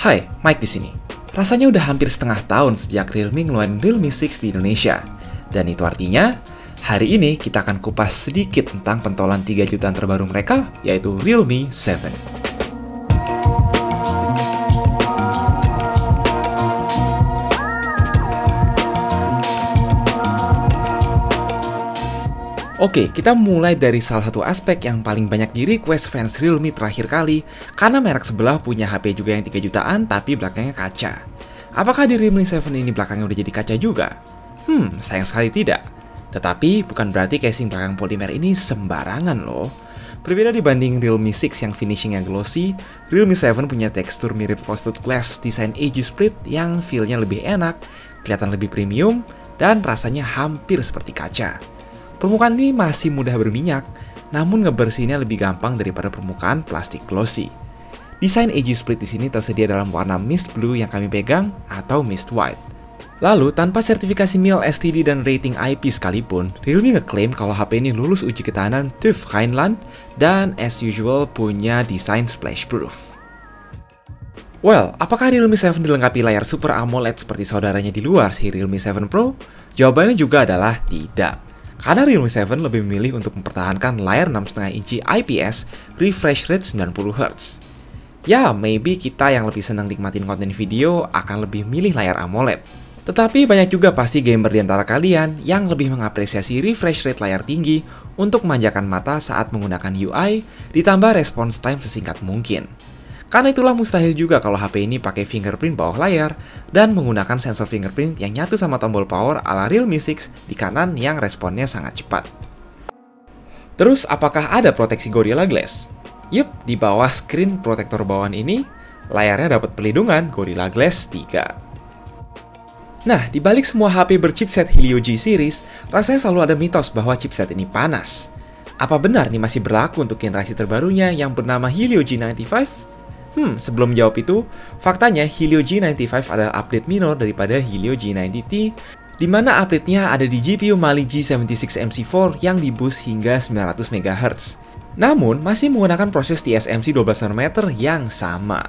Hai, Mike di sini. Rasanya udah hampir setengah tahun sejak Realme ngeluarin Realme 6 di Indonesia. Dan itu artinya, hari ini kita akan kupas sedikit tentang pentolan 3 jutaan terbaru mereka, yaitu Realme 7. Oke, kita mulai dari salah satu aspek yang paling banyak di request fans Realme terakhir kali, karena merek sebelah punya HP juga yang 3 jutaan tapi belakangnya kaca. Apakah di Realme 7 ini belakangnya udah jadi kaca juga? Sayang sekali tidak. Tetapi bukan berarti casing belakang polimer ini sembarangan loh. Berbeda dibanding Realme 6 yang finishingnya glossy, Realme 7 punya tekstur mirip frosted glass, desain edge split yang feel-nya lebih enak, kelihatan lebih premium, dan rasanya hampir seperti kaca. Permukaan ini masih mudah berminyak, namun ngebersihinnya lebih gampang daripada permukaan plastik glossy. Desain edge split di sini tersedia dalam warna mist blue yang kami pegang atau mist white. Lalu, tanpa sertifikasi MIL STD dan rating IP sekalipun, Realme ngeklaim kalau HP ini lulus uji ketahanan TÜV Rheinland dan as usual punya desain splash proof. Well, apakah Realme 7 dilengkapi layar Super AMOLED seperti saudaranya di luar si Realme 7 Pro? Jawabannya juga adalah tidak. Karena Realme 7 lebih memilih untuk mempertahankan layar 6,5 inci IPS refresh rate 90Hz. Ya, maybe kita yang lebih senang nikmatin konten video akan lebih milih layar AMOLED. Tetapi banyak juga pasti gamer di antara kalian yang lebih mengapresiasi refresh rate layar tinggi untuk memanjakan mata saat menggunakan UI ditambah response time sesingkat mungkin. Karena itulah mustahil juga kalau HP ini pakai fingerprint bawah layar dan menggunakan sensor fingerprint yang nyatu sama tombol power ala Realme 6 di kanan yang responnya sangat cepat. Terus apakah ada proteksi Gorilla Glass? Yup, di bawah screen protektor bawaan ini, layarnya dapat perlindungan Gorilla Glass 3. Nah, di balik semua HP berchipset Helio G series, rasanya selalu ada mitos bahwa chipset ini panas. Apa benar nih masih berlaku untuk generasi terbarunya yang bernama Helio G95? Sebelum jawab itu, faktanya Helio G95 adalah update minor daripada Helio G90T, di mana update-nya ada di GPU Mali G76 MC4 yang di-boost hingga 900 MHz. Namun, masih menggunakan proses TSMC 12 nm yang sama.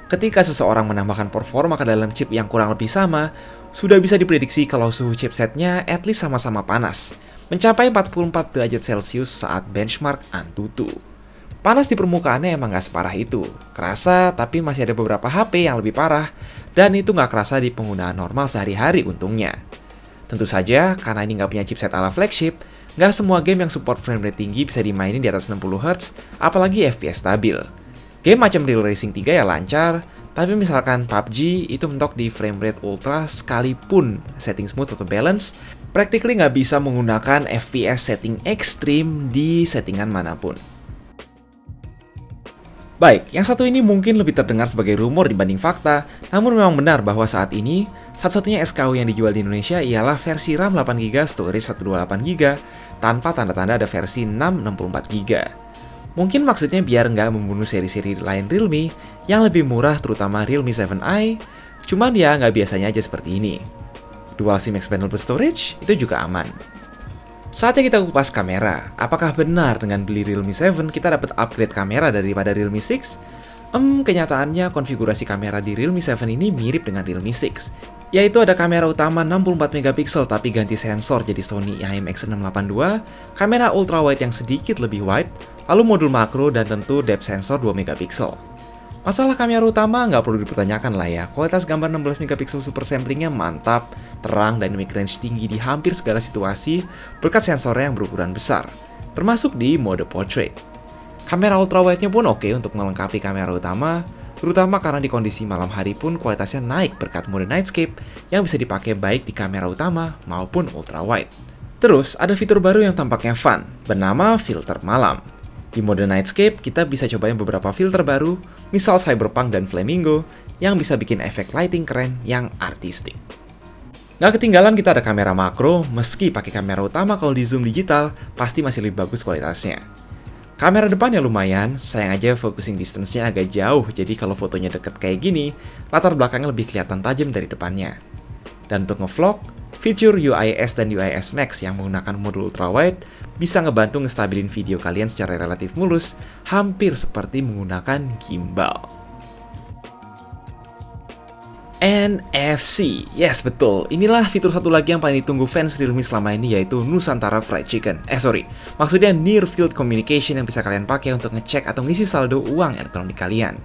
Ketika seseorang menambahkan performa ke dalam chip yang kurang lebih sama, sudah bisa diprediksi kalau suhu chipsetnya at least sama-sama panas, mencapai 44 derajat Celcius saat benchmark Antutu. Panas di permukaannya emang nggak separah itu, kerasa tapi masih ada beberapa HP yang lebih parah, dan itu nggak kerasa di penggunaan normal sehari-hari untungnya. Tentu saja, karena ini nggak punya chipset ala flagship, nggak semua game yang support frame rate tinggi bisa dimainin di atas 60Hz, apalagi FPS stabil. Game macam Real Racing 3 ya lancar, tapi misalkan PUBG itu mentok di frame rate ultra sekalipun setting smooth atau balance, practically nggak bisa menggunakan FPS setting ekstrim di settingan manapun. Baik, yang satu ini mungkin lebih terdengar sebagai rumor dibanding fakta, namun memang benar bahwa saat ini, satu-satunya SKU yang dijual di Indonesia ialah versi RAM 8GB, storage 128GB, tanpa tanda-tanda ada versi 664GB. Mungkin maksudnya biar nggak membunuh seri-seri lain Realme yang lebih murah terutama Realme 7i, cuman ya nggak biasanya aja seperti ini. Dual SIM expandable storage itu juga aman. Saatnya kita kupas kamera. Apakah benar dengan beli Realme 7 kita dapat upgrade kamera daripada Realme 6? Kenyataannya konfigurasi kamera di Realme 7 ini mirip dengan Realme 6. Yaitu ada kamera utama 64MP tapi ganti sensor jadi Sony IMX682, kamera ultrawide yang sedikit lebih wide, lalu modul makro dan tentu depth sensor 2MP. Masalah kamera utama nggak perlu dipertanyakan lah ya, kualitas gambar 16MP super samplingnya mantap, terang, dynamic range tinggi di hampir segala situasi berkat sensornya yang berukuran besar, termasuk di mode portrait. Kamera ultrawide-nya pun oke untuk melengkapi kamera utama, terutama karena di kondisi malam hari pun kualitasnya naik berkat mode nightscape yang bisa dipakai baik di kamera utama maupun ultrawide. Terus, ada fitur baru yang tampaknya fun, bernama filter malam. Di mode Nightscape, kita bisa cobain beberapa filter baru, misal Cyberpunk dan Flamingo, yang bisa bikin efek lighting keren yang artistik. Nggak ketinggalan kita ada kamera makro, meski pakai kamera utama kalau di zoom digital, pasti masih lebih bagus kualitasnya. Kamera depannya lumayan, sayang aja focusing distance-nya agak jauh, jadi kalau fotonya deket kayak gini, latar belakangnya lebih kelihatan tajam dari depannya. Dan untuk ngevlog, fitur UIS dan UIS Max yang menggunakan modul ultrawide bisa ngebantu ngestabilin video kalian secara relatif mulus, hampir seperti menggunakan gimbal. NFC, yes betul, inilah fitur satu lagi yang paling ditunggu fans Realme selama ini, yaitu Nusantara Fried Chicken. Maksudnya Near Field Communication yang bisa kalian pakai untuk ngecek atau ngisi saldo uang elektronik kalian.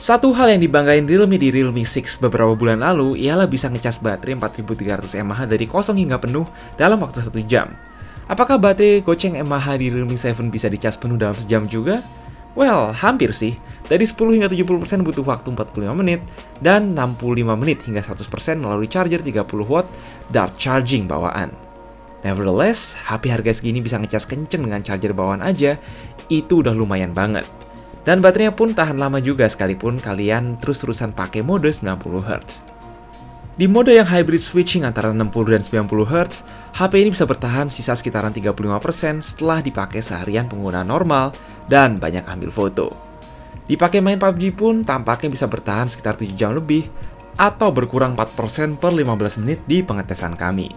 Satu hal yang dibanggain Realme di Realme 6 beberapa bulan lalu ialah bisa ngecas baterai 4300 mAh dari kosong hingga penuh dalam waktu 1 jam. Apakah baterai goceng mAh di Realme 7 bisa dicas penuh dalam sejam juga? Well, hampir sih. Dari 10 hingga 70% butuh waktu 45 menit, dan 65 menit hingga 100% melalui charger 30 watt Dart Charging bawaan. Nevertheless, HP harga segini bisa ngecas kenceng dengan charger bawaan aja, itu udah lumayan banget. Dan baterainya pun tahan lama juga sekalipun kalian terus-terusan pakai mode 90Hz. Di mode yang hybrid switching antara 60 dan 90Hz, HP ini bisa bertahan sisa sekitaran 35% setelah dipakai seharian penggunaan normal dan banyak ambil foto. Dipakai main PUBG pun tampaknya bisa bertahan sekitar 7 jam lebih atau berkurang 4% per 15 menit di pengetesan kami.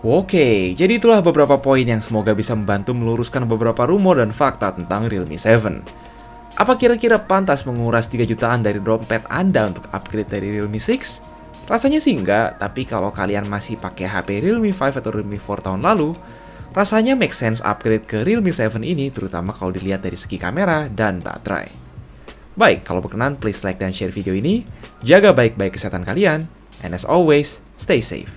Oke, jadi itulah beberapa poin yang semoga bisa membantu meluruskan beberapa rumor dan fakta tentang Realme 7. Apa kira-kira pantas menguras 3 jutaan dari dompet Anda untuk upgrade dari Realme 6? Rasanya sih enggak, tapi kalau kalian masih pakai HP Realme 5 atau Realme 4 tahun lalu, rasanya make sense upgrade ke Realme 7 ini, terutama kalau dilihat dari segi kamera dan baterai. Baik, kalau berkenan please like dan share video ini, jaga baik-baik kesehatan kalian, and as always, stay safe.